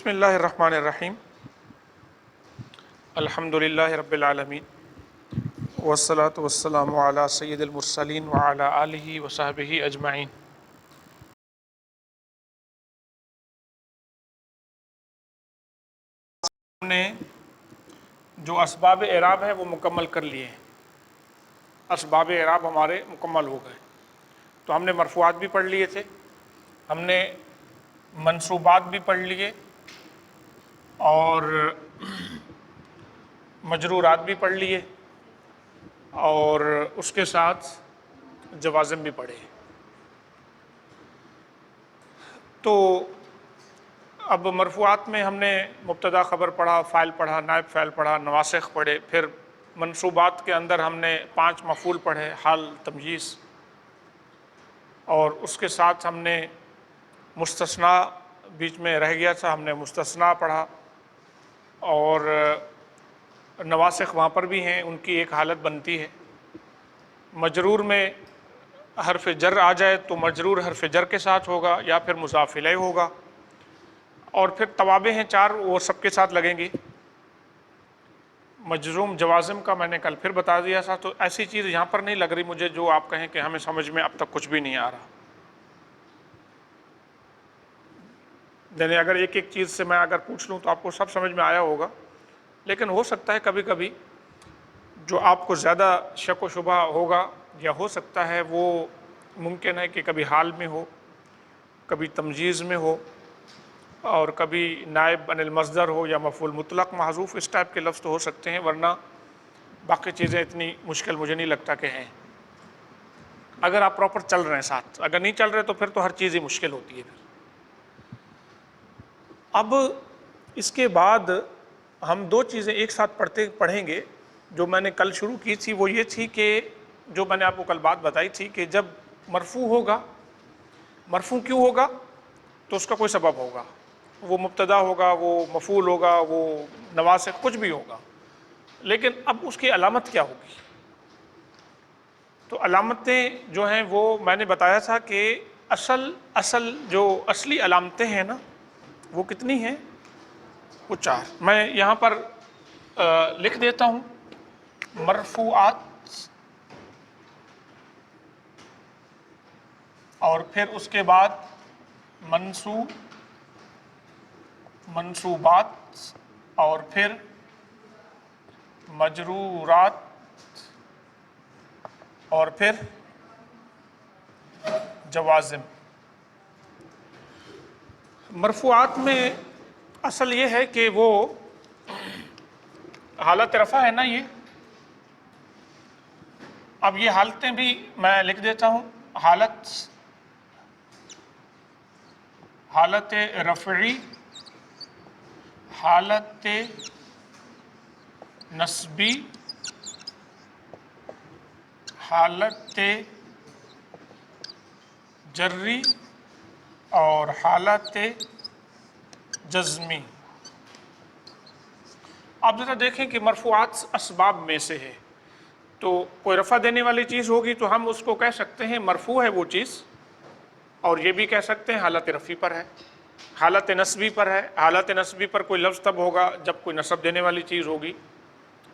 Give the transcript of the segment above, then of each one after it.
بسم اللہ الرحمن الرحیم الحمد للہ رب العالمین والصلاة والسلام علی سید المرسلین وعلی آلہ وصحبہ اجمعین۔ ہم نے جو اسباب اعراب ہے وہ مکمل کر لیے ہیں، اسباب اعراب ہمارے مکمل ہو گئے۔ تو ہم نے مرفوعات بھی پڑھ لیے تھے، ہم نے منصوبات بھی پڑھ لیے اور مجرورات بھی پڑھ لیے اور اس کے ساتھ جوازم بھی پڑھے۔ تو اب مرفوعات میں ہم نے مبتدا خبر پڑھا، فاعل پڑھا، نائب فاعل پڑھا، نواسخ پڑھے، پھر منصوبات کے اندر ہم نے 5 مفعول پڑھے، حال، تمییز، اور اس کے ساتھ ہم نے مستثنا بیچ میں رہ گیا تھا، ہم نے مستثنا پڑھا، اور نواسخ وہاں پر بھی ہیں، ان کی ایک حالت بنتی ہے۔ مجرور میں حرف جر آ جائے تو مجرور حرف جر کے ساتھ ہوگا یا پھر مضاف الیہ ہوگا، اور پھر توابع ہیں 4، وہ سب کے ساتھ لگیں گی۔ مجزوم جوازم کا میں نے کل پھر بتا دیا تھا، تو ایسی چیز یہاں پر نہیں لگ رہی مجھے جو آپ کہیں کہ ہمیں سمجھ میں اب تک کچھ بھی نہیں آ رہا۔ یعنی اگر ایک ایک چیز سے میں اگر پوچھ لوں تو آپ کو سب سمجھ میں آیا ہوگا، لیکن ہو سکتا ہے کبھی کبھی جو آپ کو زیادہ شک و شبہ ہوگا، یا ہو سکتا ہے وہ ممکن ہے کہ کبھی حال میں ہو، کبھی تمجیز میں ہو، اور کبھی نائب عن المصدر ہو، یا مفعول مطلق محذوف، اس ٹائپ کے لفظ تو ہو سکتے ہیں، ورنہ باقی چیزیں اتنی مشکل مجھے نہیں لگتا کہ ہیں، اگر آپ پراپر چل رہے ہیں ساتھ۔ اگر نہیں چل رہے تو پھر تو ہر چیز ہی مشکل ہوتی ہے پھر۔ اب اس کے بعد ہم 2 چیزیں ایک ساتھ پڑھیں گے۔ جو میں نے کل شروع کی تھی وہ یہ تھی کہ جو میں نے آپ کو کل بات بتائی تھی کہ جب مرفوع ہوگا، مرفوع کیوں ہوگا؟ تو اس کا کوئی سبب ہوگا، وہ مبتدا ہوگا، وہ مفعول ہوگا، وہ نواسخ، کچھ بھی ہوگا، لیکن اب اس کی علامت کیا ہوگی؟ تو علامتیں جو ہیں وہ میں نے بتایا تھا کہ اصلی علامتیں ہیں نا، وہ کتنی ہیں؟ وہ 4۔ میں یہاں پر لکھ دیتا ہوں: مرفوعات، اور پھر اس کے بعد منصوبات، اور پھر مجرورات، اور پھر جوازم۔ مرفوعات میں اصل یہ ہے کہ وہ حالت رفع ہے نا یہ، اب یہ حالتیں بھی میں لکھ دیتا ہوں: حالت رفعی، حالت نصبی، حالت جری، اور حالت جزمی۔ آپ ذرا دیکھیں کہ مرفوعات اسباب میں سے ہے، تو کوئی رفع دینے والی چیز ہوگی تو ہم اس کو کہہ سکتے ہیں مرفوع ہے وہ چیز، اور یہ بھی کہہ سکتے ہیں حالت رفعی پر ہے، حالت نصبی پر ہے۔ حالت نصبی پر کوئی لفظ تب ہوگا جب کوئی نصب دینے والی چیز ہوگی،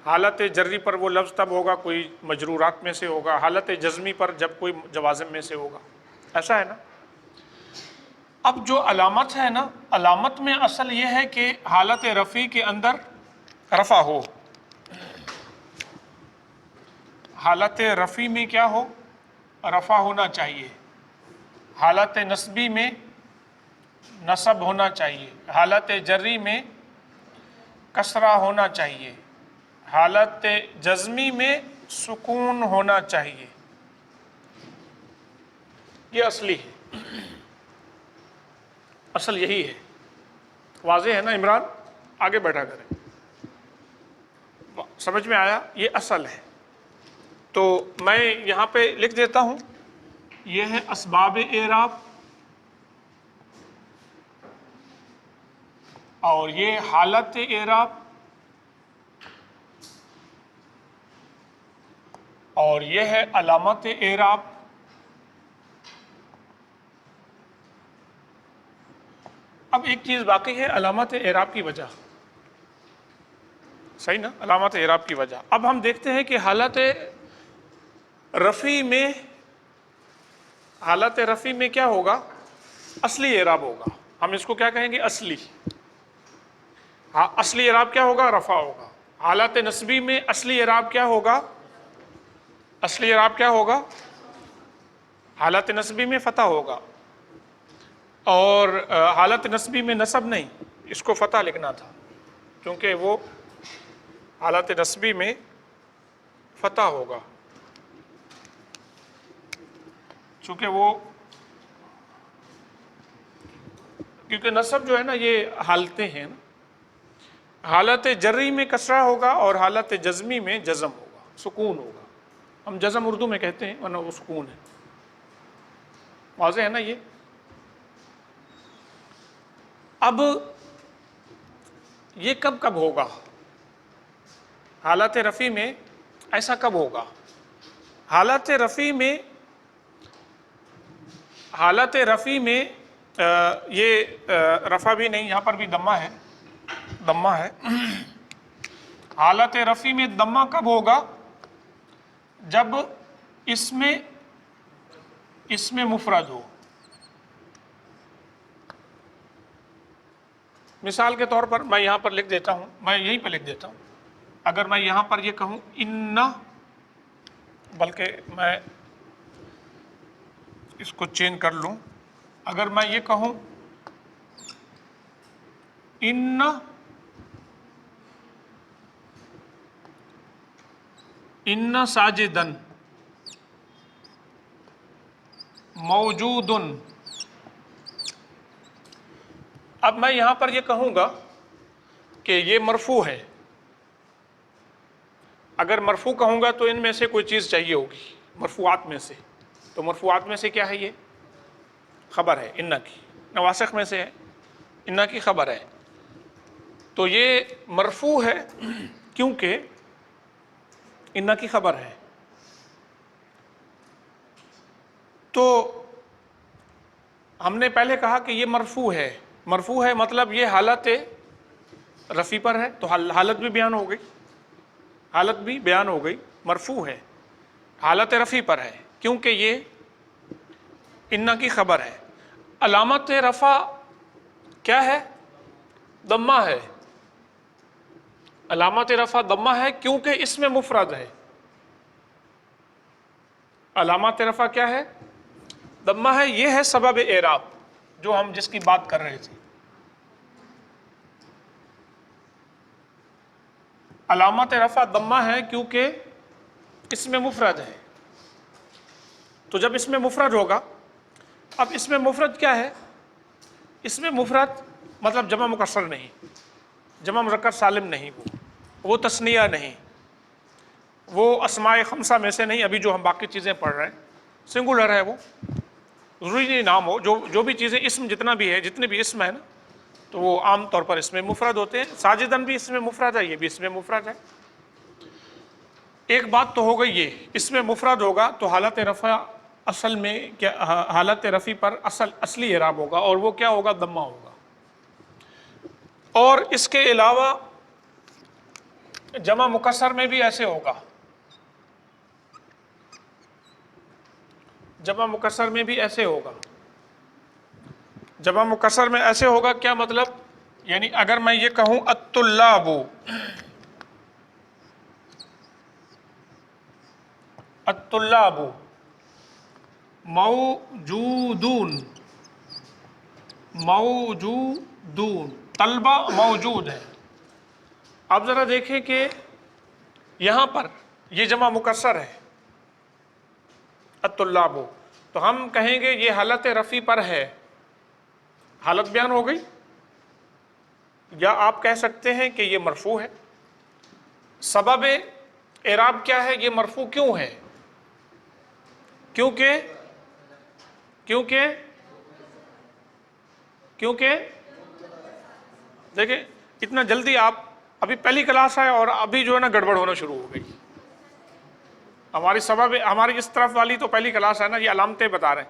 حالت جری پر وہ لفظ تب ہوگا کوئی مجرورات میں سے ہوگا، حالت جزمی پر جب کوئی جوازم میں سے ہوگا، ایسا ہے نا۔ اب جو علامت ہے نا، علامت میں اصل یہ ہے کہ حالت رفعی کے اندر رفع ہو، حالت رفعی میں کیا ہو؟ رفع ہونا چاہیے، حالت نصبی میں نصب ہونا چاہیے، حالت جری میں کسرہ ہونا چاہیے، حالت جزمی میں سکون ہونا چاہیے۔ یہ اصلی ہے، اصل یہی ہے۔ واضح ہے نا عمران؟ آگے بیٹھا کریں، سمجھ میں آیا؟ یہ اصل ہے۔ تو میں یہاں پہ لکھ دیتا ہوں، یہ ہے اسباب اعراب، اور یہ حالت اعراب، اور یہ ہے علامت اعراب۔ اب اب ایک چیز باقی ہے، علامت اعراب کی وجہ، صحیح نا، علامت اعراب کی وجہ۔ اب ہم دیکھتے ہیں کہ حالت رفع میں کیا ہوگا؟ اصلی اعراب ہوگا، ہم اس کو کیا کہیں گے؟ اصلی اعراب کیا ہوگا؟ رفع ہوگا۔ حالت نصبی میں اصلی اعراب کیا ہوگا؟ اصلی اعراب کیا ہوگا؟ حالت نصبی میں فتح ہوگا، اور حالت نصبی میں نصب نہیں، اس کو فتح لکھنا تھا کیونکہ وہ حالت نصبی میں فتح ہوگا، کیونکہ نصب جو ہے نا یہ حالتیں ہیں، حالت جری میں کسرہ ہوگا اور حالت جزمی میں جزم ہوگا، سکون ہوگا۔ ہم جزم اردو میں کہتے ہیں ورنہ وہ سکون ہے، واضح ہے نا یہ؟ اب یہ کب ہوگا؟ حالت رفع میں ایسا کب ہوگا؟ حالت رفع میں یہ رفع بھی نہیں، یہاں پر بھی دمہ ہے۔ حالت رفع میں دمہ کب ہوگا؟ جب اس میں مفرد ہو۔ مثال کے طور پر میں یہاں پر لکھ دیتا ہوں، میں یہیں پہ لکھ دیتا ہوں، اگر میں یہاں پر یہ کہوں ان، بلکہ میں اس کو چینج کر لوں، اگر میں یہ کہوں ان ساجدن موجود، اب میں یہاں پر یہ کہوں گا کہ یہ مرفوع ہے، اگر مرفوع کہوں گا تو ان میں سے کوئی چیز چاہیے ہوگی، مرفوعات میں سے، تو مرفوعات میں سے کیا ہے؟ یہ خبر ہے ان کی، نواسخ میں سے ہے ان کی خبر ہے، تو یہ مرفوع ہے کیونکہ ان کی خبر ہے۔ تو ہم نے پہلے کہا کہ یہ مرفوع ہے مطلب یہ حالت رفع پر ہے، تو حالت بھی بیان ہو گئی، مرفوع ہے، حالت رفع پر ہے کیونکہ یہ ان کی خبر ہے۔ علامت رفع کیا ہے؟ ضمہ ہے، علامت رفع ضمہ ہے کیونکہ اس میں مفرد ہے۔ علامت رفع کیا ہے؟ ضمہ ہے، یہ ہے سبب اعراب جو ہم جس کی بات کر رہے تھے۔ علامت رفع ضمہ ہے کیونکہ اس میں مفرد ہے، تو جب اس میں مفرد ہوگا، اب اس میں مفرد کیا ہے؟ اس میں مفرد مطلب جمع مکسر نہیں، جمع مذکر سالم نہیں، وہ تثنیہ نہیں، وہ اسماء خمسہ میں سے نہیں، ابھی جو ہم باقی چیزیں پڑھ رہے ہیں سنگولر ہے، وہ ضروری نہیں نام ہو، جو بھی چیزیں اسم جتنا بھی ہے، جتنے بھی اسم ہے نا، تو وہ عام طور پر اس میں مفرد ہوتے ہیں۔ ساجدن بھی اس میں مفرد ہے، یہ بھی اس میں مفرد ہے۔ ایک بات تو ہو گئی، یہ اس میں مفرد ہوگا تو حالت رفع اصل میں کیا، حالت رفع پر اصلی اعراب ہوگا، اور وہ کیا ہوگا؟ ضمہ ہوگا۔ اور اس کے علاوہ جمع مکسر میں بھی ایسے ہوگا، جمع مکسر میں بھی ایسے ہوگا، جمع مکسر میں ایسے ہوگا، کیا مطلب؟ یعنی اگر میں یہ کہوں الطلاب موجودون، طلبہ موجود ہے۔ اب ذرا دیکھیں کہ یہاں پر یہ جمع مکسر ہے الطلاب، تو ہم کہیں گے یہ حالت رفع پر ہے، حالت بیان ہو گئی، یا آپ کہہ سکتے ہیں کہ یہ مرفوع ہے۔ سبب اعراب کیا ہے؟ یہ مرفوع کیوں ہے؟ کیونکہ دیکھیں اتنا جلدی آپ، ابھی پہلی کلاس ہے اور ابھی جو ہے نا گڑبڑ ہونا شروع ہو گئی ہماری اس طرف والی تو پہلی کلاس ہے نا، یہ علامتیں بتا رہے ہیں۔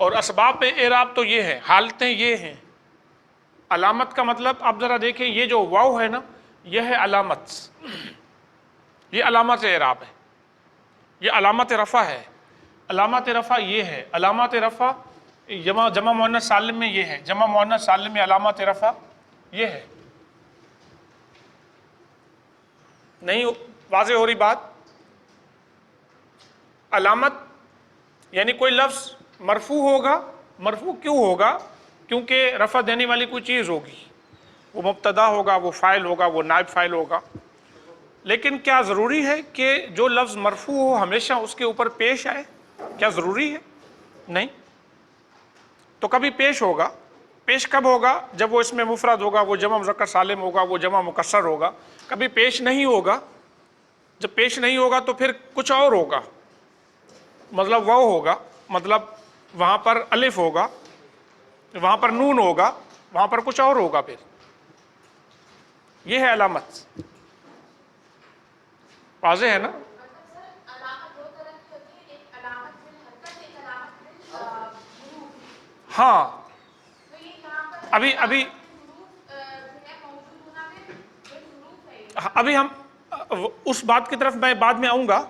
اور اسباب اعراب تو یہ ہے، حالتیں یہ ہیں۔ علامت کا مطلب آپ ذرا دیکھیں، یہ جو واو ہے نا، یہ ہے علامت، یہ علامت اعراب ہے، یہ علامت رفع ہے۔ علامت رفع یہ ہے، علامت رفع جمع مؤنث سالم میں یہ ہے، جمع مؤنث سالم میں علامت رفع یہ ہے۔ نہیں واضح ہو رہی بات؟ علامت یعنی کوئی لفظ مرفوع ہوگا، مرفوع کیوں ہوگا؟ کیونکہ رفع دینے والی کوئی چیز ہوگی، وہ مبتدا ہوگا، وہ فاعل ہوگا، وہ نائب فاعل ہوگا۔ لیکن کیا ضروری ہے کہ جو لفظ مرفوع ہو ہمیشہ اس کے اوپر پیش آئے؟ کیا ضروری ہے؟ نہیں۔ تو کبھی پیش ہوگا، پیش کب ہوگا؟ جب وہ اس میں مفرد ہوگا، وہ جمع مذکر سالم ہوگا، وہ جمع مکسر ہوگا۔ کبھی پیش نہیں ہوگا، جب پیش نہیں ہوگا تو پھر کچھ اور ہوگا، مطلب وہ ہوگا، مطلب وہاں پر الف ہوگا، وہاں پر نون ہوگا، وہاں پر کچھ اور ہوگا۔ پھر یہ ہے علامت، واضح ہے نا؟ ہاں ابھی ہم اس بات کی طرف میں بعد میں آؤں گا،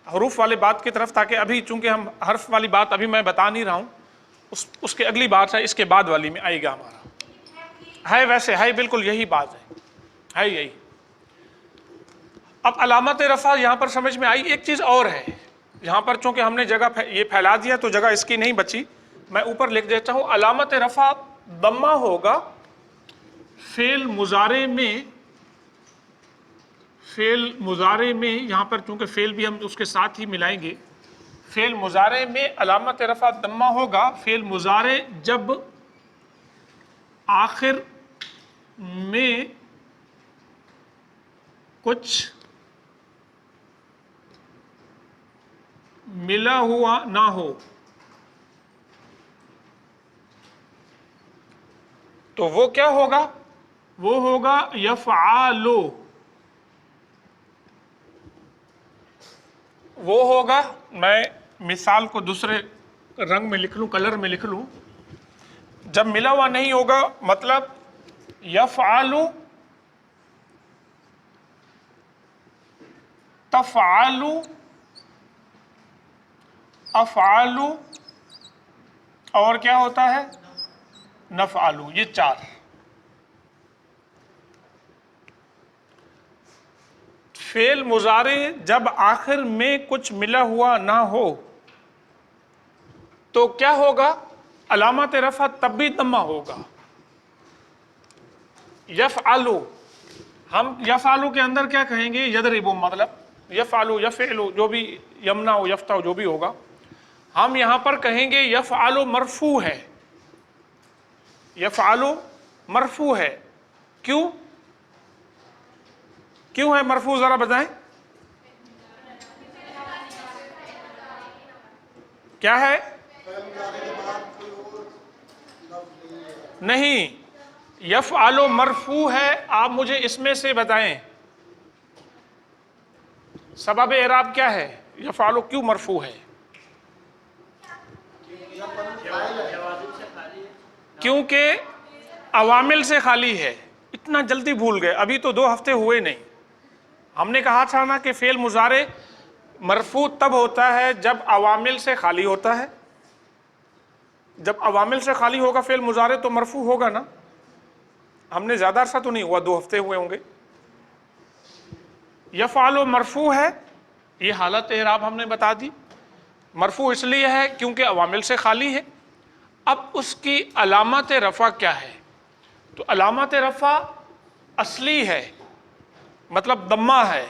حروف والے بات کی طرف، تاکہ ابھی چونکہ ہم حرف والی بات ابھی میں بتا نہیں رہا ہوں، اس کے اگلی بات ہے، اس کے بعد والی میں آئے گا ہمارا۔ ہے ویسے ہے، بالکل یہی بات ہے یہی۔ اب علامت رفع یہاں پر سمجھ میں آئی۔ ایک چیز اور ہے یہاں پر، چونکہ ہم نے جگہ یہ پھیلا دیا تو جگہ اس کی نہیں بچی، میں اوپر لکھ دیتا ہوں۔ علامت رفع ضمہ ہوگا فعل مضارع میں، فعل مضارع میں، یہاں پر چونکہ فعل بھی ہم اس کے ساتھ ہی ملائیں گے، فعل مضارع میں علامت رفع ضمہ ہوگا فعل مضارع جب آخر میں کچھ ملا ہوا نہ ہو، تو وہ کیا ہوگا؟ وہ ہوگا یفعالو، وہ ہوگا، میں مثال کو دوسرے رنگ میں لکھ لوں، کلر میں لکھ لوں۔ جب ملا ہوا نہیں ہوگا مطلب یفعالو، تفعالو، افعالو، اور کیا ہوتا ہے؟ نفعالو، یہ چار۔ فعل مضارع جب آخر میں کچھ ملا ہوا نہ ہو تو کیا ہوگا؟ علامت رفع تب بھی ضمہ ہوگا۔ یفعلو، ہم یفعلو کے اندر کیا کہیں گے؟ یضربو، مطلب یفعلو، یفعلو، جو بھی، یمنع یفتح جو بھی ہوگا، ہم یہاں پر کہیں گے یفعلو مرفوع ہے، یفعلو مرفوع ہے۔ کیوں ہے مرفوع؟ ذرا بتائیں کیا ہے؟ نہیں، یفعلو مرفوع ہے، آپ مجھے اس میں سے بتائیں سبب اعراب کیا ہے؟ یفعلو کیوں مرفوع ہے؟ کیونکہ عوامل سے خالی ہے۔ اتنا جلدی بھول گئے، ابھی تو 2 ہفتے ہوئے نہیں۔ ہم نے کہا تھا نا کہ فعل مضارع مرفوع تب ہوتا ہے جب عوامل سے خالی ہوتا ہے۔ جب عوامل سے خالی ہوگا فعل مضارع تو مرفوع ہوگا نا۔ ہم نے زیادہ عرصہ تو نہیں ہوا، 2 ہفتے ہوئے ہوں گے۔ یفعلو مرفوع ہے، یہ حالت اعراب ہم نے بتا دی۔ مرفوع اس لیے ہے کیونکہ عوامل سے خالی ہے۔ اب اس کی علامت رفع کیا ہے؟ تو علامت رفع اصلی ہے، مطلب ضمہ ہے،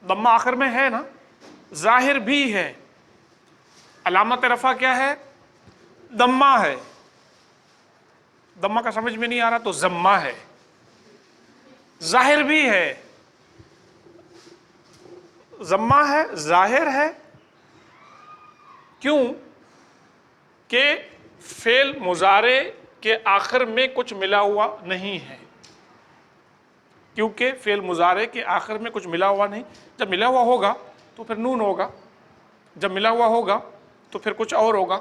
ضمہ آخر میں ہے نا، ظاہر بھی ہے۔ علامت رفع کیا ہے؟ ضمہ ہے۔ ضمہ کا سمجھ میں نہیں آ رہا تو ضمہ ہے، ظاہر بھی ہے، ضمہ ہے، ظاہر ہے۔ کیوں کہ فعل مضارع کے آخر میں کچھ ملا ہوا نہیں ہے، کیونکہ فعل مضارع کے آخر میں کچھ ملا ہوا نہیں۔ جب ملا ہوا ہوگا تو پھر نون ہوگا، جب ملا ہوا ہوگا تو پھر کچھ اور ہوگا۔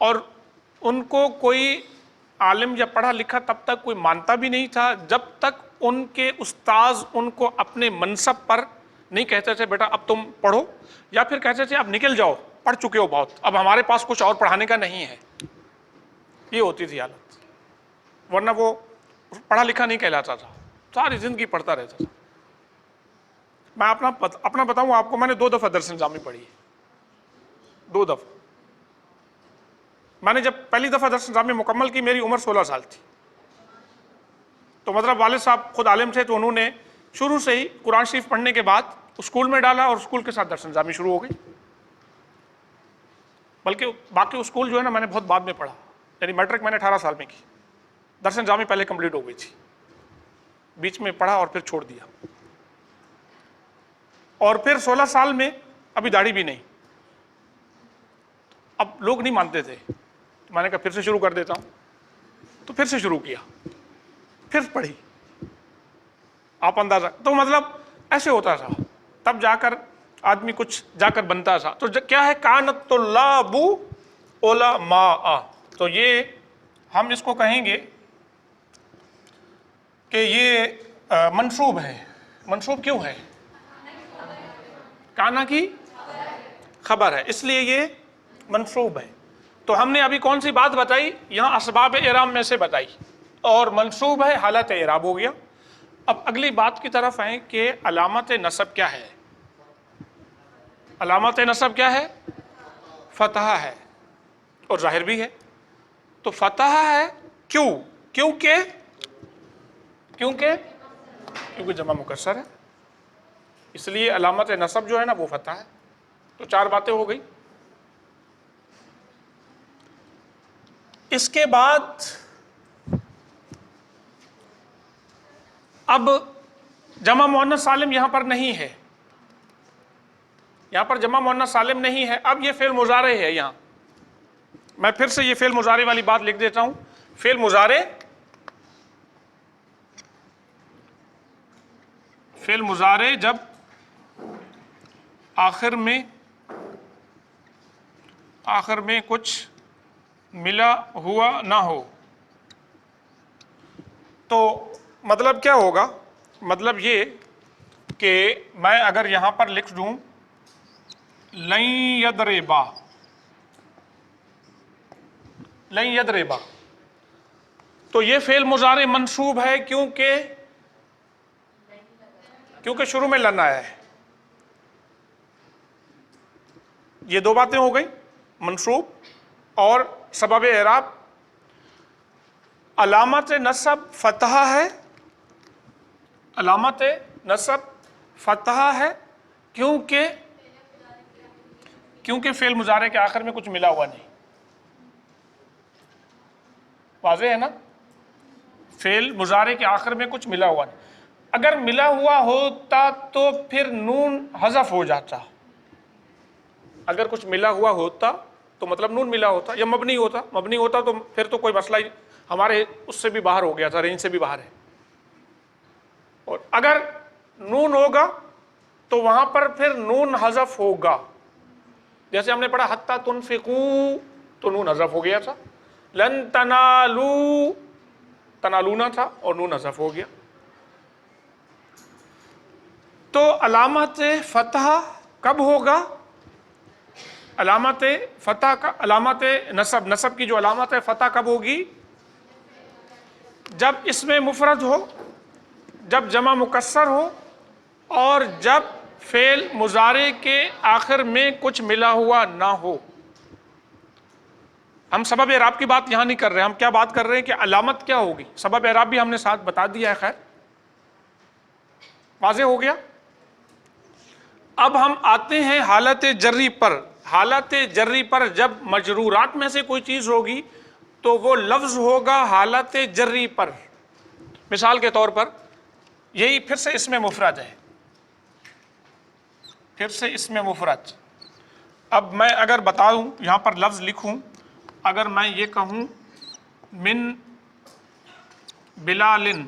اور ان کو کوئی عالم یا پڑھا لکھا تب تک کوئی مانتا بھی نہیں تھا جب تک ان کے استاذ ان کو اپنے منصب پر نہیں کہتے تھے بیٹا اب تم پڑھو، یا پھر کہتے تھے اب نکل جاؤ، پڑھ چکے ہو بہت، اب ہمارے پاس کچھ اور پڑھانے کا نہیں ہے. یہ ہوتی تھی حالت، ورنہ وہ پڑھا لکھا نہیں کہلاتا تھا، ساری زندگی پڑھتا رہتا تھا. میں اپنا بتاؤں آپ کو، میں نے 2 دفعہ درس نظامی پڑھی ہے، 2 دفعہ. میں نے جب پہلی دفعہ درس نظامی مکمل کی میری عمر 16 سال تھی. تو مطلب والد صاحب خود عالم تھے، تو انہوں نے شروع سے ہی قرآن شریف پڑھنے کے بعد اسکول میں ڈالا اور اسکول کے ساتھ درس نظامی شروع ہو گئی. بلکہ باقی اسکول جو ہے نا میں نے بہت بعد میں پڑھا، یعنی میٹرک میں نے 18 سال میں کی، درس نظامی پہلے کمپلیٹ ہو گئی تھی، بیچ میں پڑھا اور پھر چھوڑ دیا. اور پھر 16 سال میں ابھی داڑھی بھی نہیں، اب لوگ نہیں مانتے تھے، تو میں نے کہا پھر سے شروع کر دیتا ہوں، تو پھر سے شروع کیا، پھر پڑھی. آپ اندازہ، تو مطلب ایسے ہوتا تھا، تب جا کر آدمی کچھ جا کر بنتا تھا. تو کیا ہے کانت طلاب علماء، تو یہ ہم اس کو کہیں گے کہ یہ منصوب ہے. منصوب کیوں ہے؟ کانا کی خبر ہے، اس لیے یہ منصوب ہے. تو ہم نے ابھی کون سی بات بتائی؟ یہاں اسباب اعراب میں سے بتائی، اور منصوب ہے، حالت اعراب ہو گیا. اب اگلی بات کی طرف آئیں کہ علامت نصب کیا ہے. علامت نصب کیا ہے؟ فتحہ ہے، اور ظاہر بھی ہے. تو فتحہ ہے کیوں؟ کیونکہ جمع مکسر ہے، اس لیے علامت نصب جو ہے نا وہ فتحہ ہے. تو 4 باتیں ہو گئی. اس کے بعد اب جمع مؤنث سالم یہاں پر نہیں ہے، یہاں پر جمع مؤنث سالم نہیں ہے. اب یہ فعل مضارع ہے. یہاں میں پھر سے یہ فعل مضارع والی بات لکھ دیتا ہوں. فعل مضارع جب آخر میں کچھ ملا ہوا نہ ہو تو مطلب کیا ہوگا؟ مطلب یہ کہ میں اگر یہاں پر لکھ دوں لن یضربا، تو یہ فعل مضارع منصوب ہے کیونکہ شروع میں لن آیا ہے. یہ 2 باتیں ہو گئی، منصوب اور سبب اعراب. علامت نصب فتحہ ہے، علامت نصب فتحہ ہے کیونکہ فعل مضارع کے آخر میں کچھ ملا ہوا نہیں. واضح ہے نا؟ فعل مضارع کے آخر میں کچھ ملا ہوا نہیں. اگر ملا ہوا ہوتا تو پھر نون حذف ہو جاتا. اگر کچھ ملا ہوا ہوتا تو مطلب نون ملا ہوتا، یا مبنی ہوتا تو پھر تو کوئی مسئلہ ہی ہمارے اس سے بھی باہر ہو گیا تھا، رینج سے بھی باہر ہے. اور اگر نون ہوگا تو وہاں پر پھر نون حذف ہوگا. جیسے ہم نے پڑھا حتی تنفقوا، تو نون حذف ہو گیا تھا. لن تنالوا، تنالونا تھا اور نون حذف ہو گیا. تو علامت فتح کب ہوگا؟ علامت فتح کا، علامت نصب کی جو علامت فتح کب ہوگی؟ جب اس میں مفرد ہو، جب جمع مکسر ہو، اور جب فعل مضارع کے آخر میں کچھ ملا ہوا نہ ہو. ہم سبب اعراب کی بات یہاں نہیں کر رہے، ہم کیا بات کر رہے ہیں کہ علامت کیا ہوگی. سبب اعراب بھی ہم نے ساتھ بتا دیا ہے. خیر واضح ہو گیا. اب ہم آتے ہیں حالت جری پر. حالت جری پر جب مجرورات میں سے کوئی چیز ہوگی تو وہ لفظ ہوگا حالت جری پر. مثال کے طور پر یہی پھر سے اس میں مفرد ہے، پھر سے اس میں مفرد. اب میں اگر بتاؤں، یہاں پر لفظ لکھوں، اگر میں یہ کہوں من بلالن،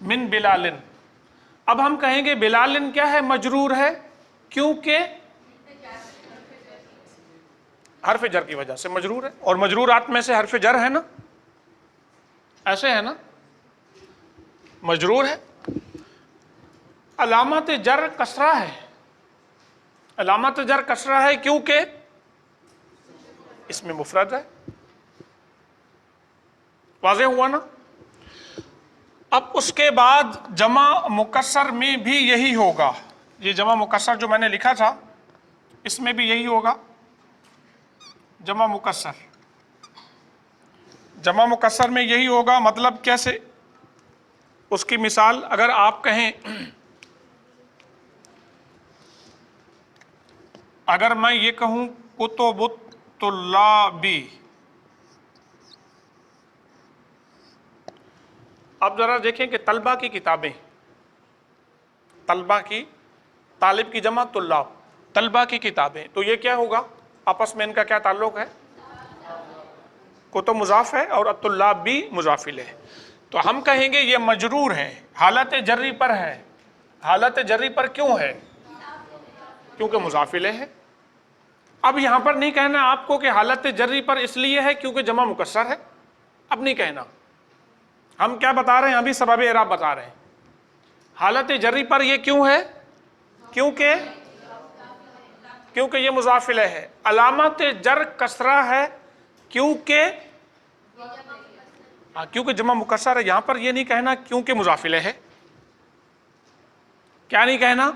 من بلالن، اب ہم کہیں گے بلالن کیا ہے؟ مجرور ہے کیونکہ حرف جر کی وجہ سے مجرور ہے، اور مجرورات میں سے حرف جر ہے نا، ایسے ہے نا، مجرور ہے۔ علامت جر کسرہ ہے، علامت جر کسرہ ہے کیونکہ اس میں مفرد ہے، واضح ہوا نا۔ اب اس کے بعد جمع مکسر میں بھی یہی ہوگا، یہ جمع مکسر جو میں نے لکھا تھا اس میں بھی یہی ہوگا، جمع مکسر، جمع مکسر میں یہی ہوگا۔ مطلب کیسے؟ اس کی مثال اگر آپ کہیں، اگر میں یہ کہوں کتب الطلابی، اب ذرا دیکھیں کہ طلبہ کی کتابیں، طلبہ کی، طالب کی جمع طلاب، طلبہ کی کتابیں، تو یہ کیا ہوگا؟ آپس میں ان کا کیا تعلق ہے؟ کتب مضاف ہے اور الطلاب بھی مضاف الیہ ہے، تو ہم کہیں گے یہ مجرور ہے، حالت جری پر ہے۔ حالت جری پر کیوں ہے؟ کیونکہ مضاف الیہ ہے۔ اب یہاں پر نہیں کہنا آپ کو کہ حالت جری پر اس لیے ہے کیونکہ جمع مکسر ہے، اب نہیں کہنا۔ ہم کیا بتا رہے ہیں؟ ابھی سبب اعراب بتا رہے ہیں۔ حالت جری پر یہ کیوں ہے؟ کیونکہ یہ مضاف الیہ ہے۔ علامت جر کسرہ ہے کیونکہ جمع مکسر ہے۔ یہاں پر یہ نہیں کہنا کیونکہ مضاف الیہ ہے، کیا نہیں کہنا؟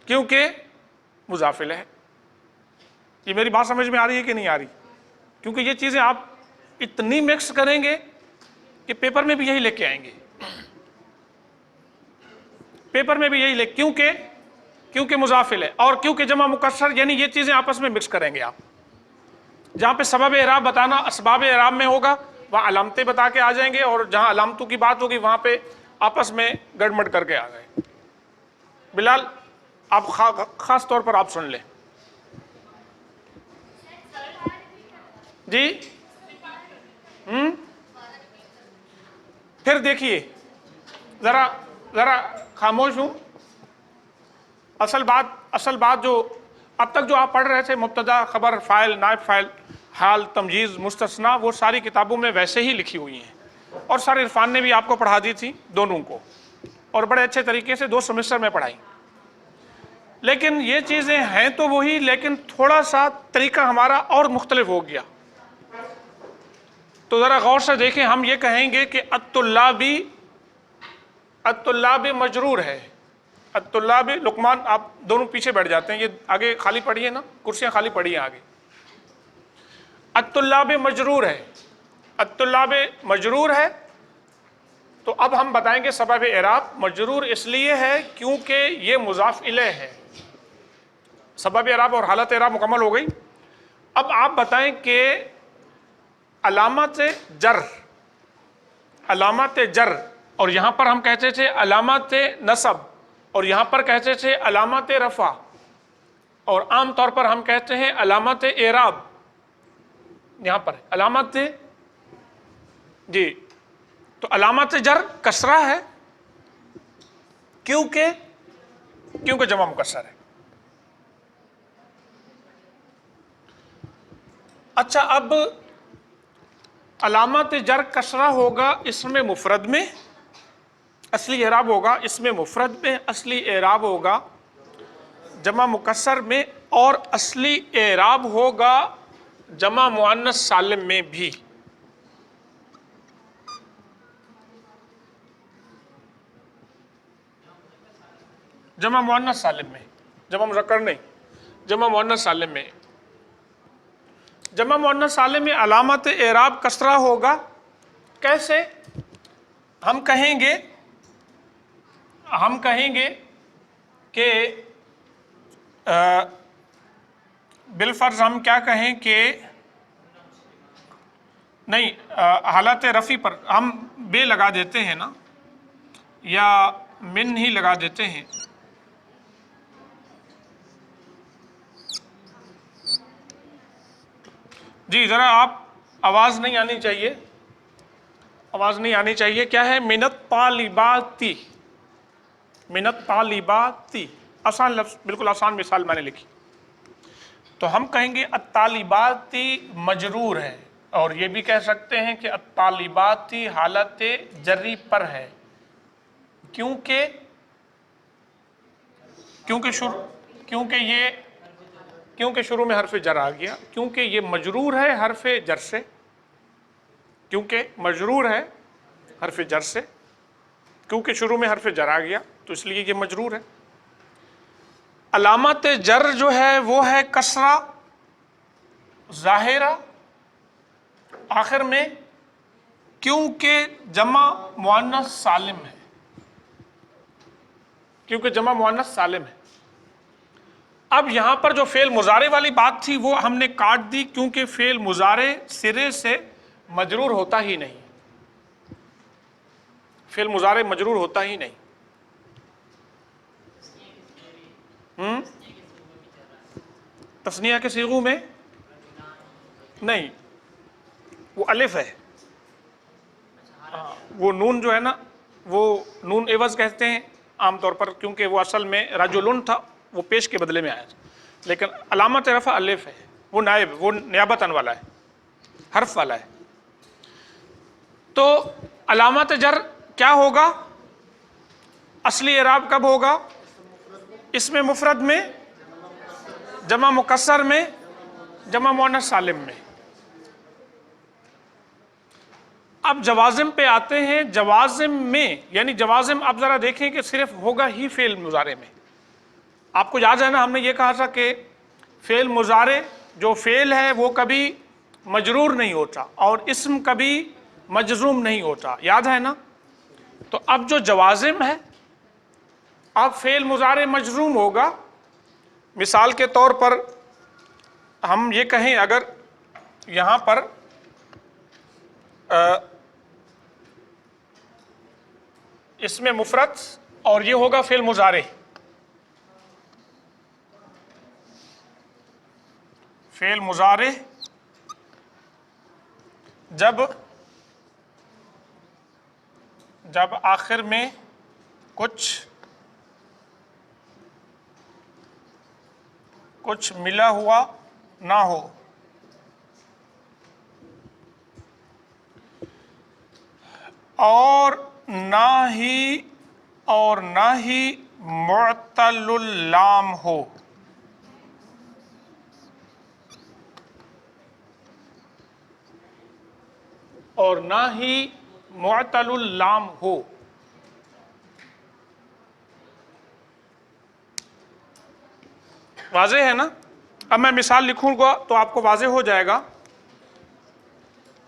کیونکہ مضاف الیہ ہے۔ یہ میری بات سمجھ میں آ رہی ہے کہ نہیں آ رہی؟ کیونکہ یہ چیزیں آپ اتنی مکس کریں گے کہ پیپر میں بھی یہی لے کے آئیں گے، پیپر میں بھی یہی کیونکہ مضاف الیہ اور کیونکہ جمع مکسر، یعنی یہ چیزیں آپس میں مکس کریں گے آپ۔ جہاں پہ سبب اعراب بتانا اسباب اعراب میں ہوگا وہاں علامتیں بتا کے آ جائیں گے، اور جہاں علامتوں کی بات ہوگی وہاں پہ آپس میں گڑمڑ کر کے آ گئے۔ بلال آپ خاص طور پر آپ سن لیں جی۔ پھر دیکھیے ذرا خاموش ہوں۔ اصل بات جو اب تک جو آپ پڑھ رہے تھے، مبتدا، خبر، فاعل، نائب فاعل، حال، تمجیز، مستثنیٰ، وہ ساری کتابوں میں ویسے ہی لکھی ہوئی ہیں، اور سارے عرفان نے بھی آپ کو پڑھا دی تھی دونوں کو، اور بڑے اچھے طریقے سے 2 سیمسٹر میں پڑھائی۔ لیکن یہ چیزیں ہیں تو وہی، لیکن تھوڑا سا طریقہ ہمارا اور مختلف ہو گیا۔ تو ذرا غور سے دیکھیں، ہم یہ کہیں گے کہ الطلاب مجرور ہے۔ الطلاب، لقمان آپ دونوں پیچھے بیٹھ جاتے ہیں، یہ آگے خالی پڑھیے نا، کرسیاں خالی پڑھی ہیں آگے۔ الطلاب مجرور ہے، الطلاب مجرور ہے، تو اب ہم بتائیں گے سبب اعراب مجرور اس لیے ہے کیونکہ یہ مضاف الیہ ہے۔ سبب اعراب اور حالت اعراب مکمل ہو گئی۔ اب آپ بتائیں کہ علامت جر، اور یہاں پر ہم کہتے تھے علامت نصب، اور یہاں پر کہتے تھے علامت رفع، اور عام طور پر ہم کہتے ہیں علامت اعراب، یہاں پر علامت جی، تو علامت جر کسرہ ہے کیونکہ جمع مکسر ہے۔ اچھا، اب علامت جر کسرہ ہوگا اسم مفرد میں، اصلی اعراب ہوگا اسم مفرد میں، اصلی اعراب ہوگا جمع مکسر میں، اور اصلی اعراب ہوگا جمع مؤنث سالم میں بھی۔ جمع مؤنث سالم میں، جمع مذکر نہیں، جمع مؤنث سالم میں۔ جمع مؤنث سالم میں علامت اعراب کسرہ ہوگا۔ کیسے؟ ہم کہیں گے کہ بالفرض ہم کیا کہیں کہ نہیں، حالت رفع پر ہم بے لگا دیتے ہیں نا، یا من ہی لگا دیتے ہیں۔ جی ذرا آپ، آواز نہیں آنی چاہیے، آواز نہیں آنی چاہیے۔ کیا ہے؟ منت طالباتی، منت طالباتی، آسان لفظ، بالکل آسان مثال میں نے لکھی۔ تو ہم کہیں گے الطالباتی مجرور ہے، اور یہ بھی کہہ سکتے ہیں کہ الطالباتی حالت جری پر ہے، کیونکہ شروع میں حرف جر آ گیا، کیونکہ یہ مجرور ہے حرف جر سے، کیونکہ مجرور ہے حرف جر سے، کیونکہ شروع میں حرف جر آ گیا تو اس لیے یہ مجرور ہے۔ علامت جر جو ہے وہ ہے کسرہ ظاہرہ آخر میں، کیونکہ جمع مؤنث سالم ہے، کیونکہ جمع مؤنث سالم ہے۔ اب یہاں پر جو فعل مضارع والی بات تھی وہ ہم نے کاٹ دی، کیونکہ فعل مضارع سرے سے مجرور ہوتا ہی نہیں، فعل مضارع مجرور ہوتا ہی نہیں۔ تثنیہ کے صیغوں میں نہیں، وہ الف ہے، وہ نون جو ہے نا وہ نون عوض کہتے ہیں عام طور پر، کیونکہ وہ اصل میں رجلن تھا، وہ پیش کے بدلے میں آیا تھا، لیکن علامت رفع الف ہے، وہ نائب، وہ نیابتاً والا ہے، حرف والا ہے۔ تو علامت جر کیا ہوگا؟ اصلی اعراب کب ہوگا؟ اسم مفرد میں، جمع مکسر میں، جمع مؤنث سالم میں۔ اب جوازم پہ آتے ہیں۔ جوازم میں یعنی جوازم اب ذرا دیکھیں کہ صرف ہوگا ہی فعل مضارع میں۔ آپ کو یاد ہے نا ہم نے یہ کہا تھا کہ فعل مضارع جو فعل ہے وہ کبھی مجرور نہیں ہوتا اور اسم کبھی مجزوم نہیں ہوتا، یاد ہے نا؟ تو اب جو جوازم ہے، اب فعل مضارع مجزوم ہوگا۔ مثال کے طور پر ہم یہ کہیں، اگر یہاں پر اسم مفرد اور یہ ہوگا فعل مضارع، فعل مضارع جب آخر میں کچھ ملا ہوا نہ ہو، اور نہ ہی معتل اللام ہو، اور نہ ہی معتل اللام ہو۔ واضح ہے نا؟ اب میں مثال لکھوں گا تو آپ کو واضح ہو جائے گا۔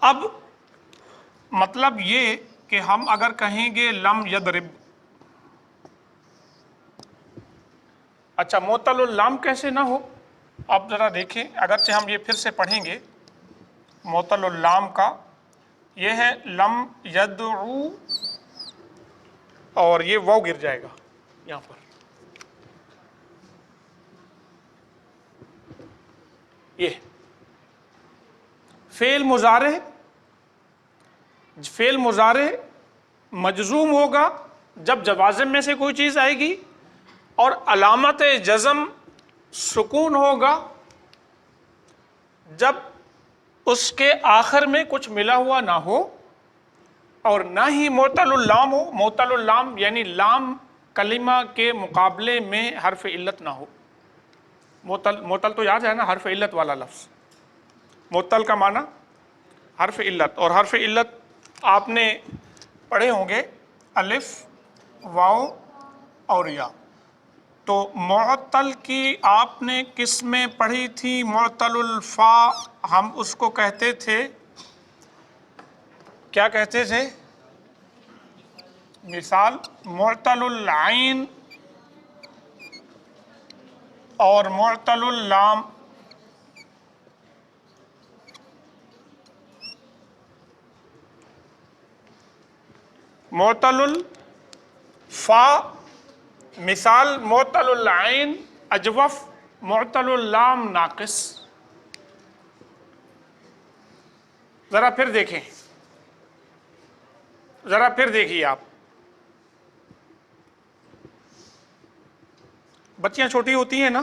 اب مطلب یہ کہ ہم اگر کہیں گے لم یضرب، اچھا معتل اللام کیسے نہ ہو؟ اب ذرا دیکھیں، اگرچہ ہم یہ پھر سے پڑھیں گے معتل اللام کا، یہ ہے لم یدعو، اور یہ واو گر جائے گا یہاں پر، یہ فعل مضارع مجزوم ہوگا جب جوازم میں سے کوئی چیز آئے گی، اور علامت جزم سکون ہوگا جب اس کے آخر میں کچھ ملا ہوا نہ ہو، اور نہ ہی معتل اللام ہو۔ معتل اللام یعنی لام کلمہ کے مقابلے میں حرف علت نہ ہو۔ معتل تو یاد ہے نا، حرف علت والا لفظ۔ معتل کا معنی حرف علت، اور حرف علت آپ نے پڑھے ہوں گے الف، واو اور یا۔ تو معتل کی آپ نے کس میں پڑھی تھی؟ معتل الفا، ہم اس کو کہتے تھے، کیا کہتے تھے؟ مثال معتل العین اور معتل اللام۔ معتل الفا مثال معتل العین اجوف، معتل اللام ناقص۔ ذرا پھر دیکھیے آپ، بچیاں چھوٹی ہوتی ہیں نا